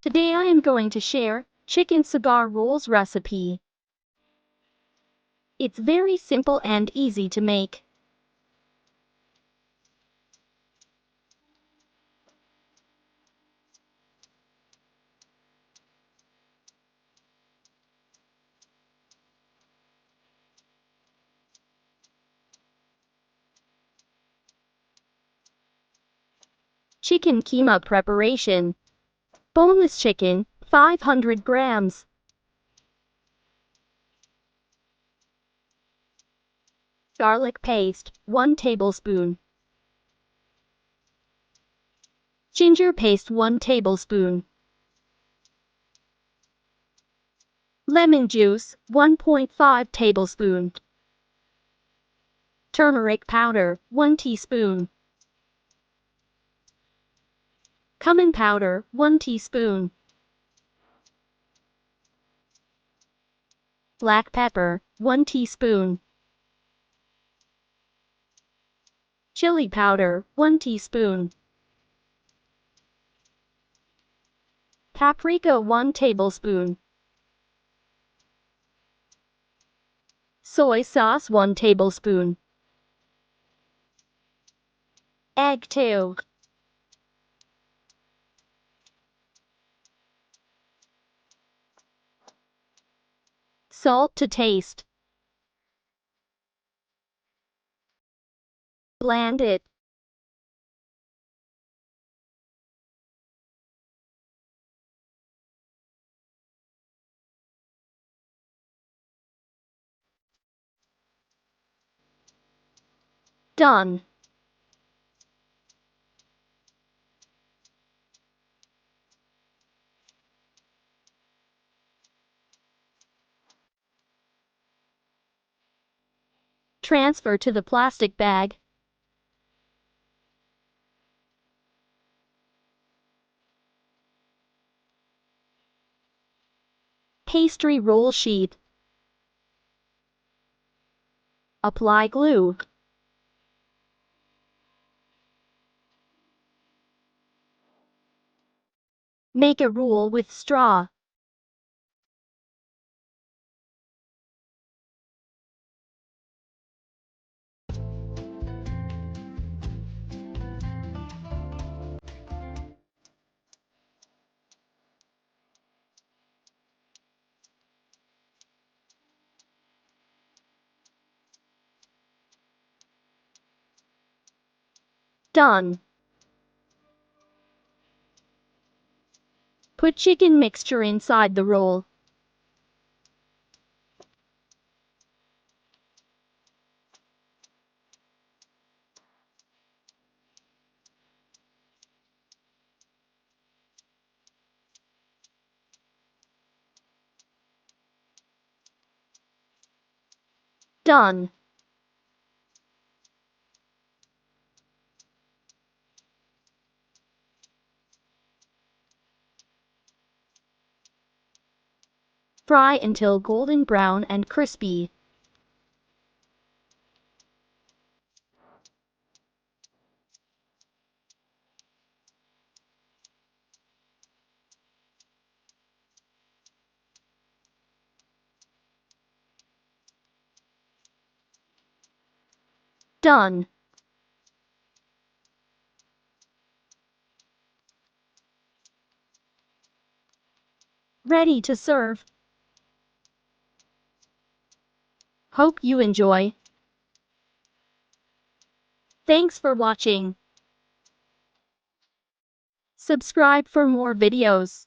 Today I am going to share chicken cigar rolls recipe. It's very simple and easy to make. Chicken keema preparation. Boneless chicken, 500 grams. Garlic paste, 1 tablespoon. Ginger paste, 1 tablespoon. Lemon juice, 1.5 tablespoon. Turmeric powder, 1 teaspoon. Cumin powder, 1 teaspoon. Black pepper, 1 teaspoon. Chili powder, 1 teaspoon. Paprika, 1 tablespoon. Soy sauce, 1 tablespoon. Egg 2. Salt to taste. Blend it. Done. Transfer to the plastic bag. Pastry roll sheet. Apply glue. Make a roll with straw. Done. Put chicken mixture inside the roll. Done. Fry until golden brown and crispy. Done. Ready to serve. Hope you enjoy. Thanks for watching. Subscribe for more videos.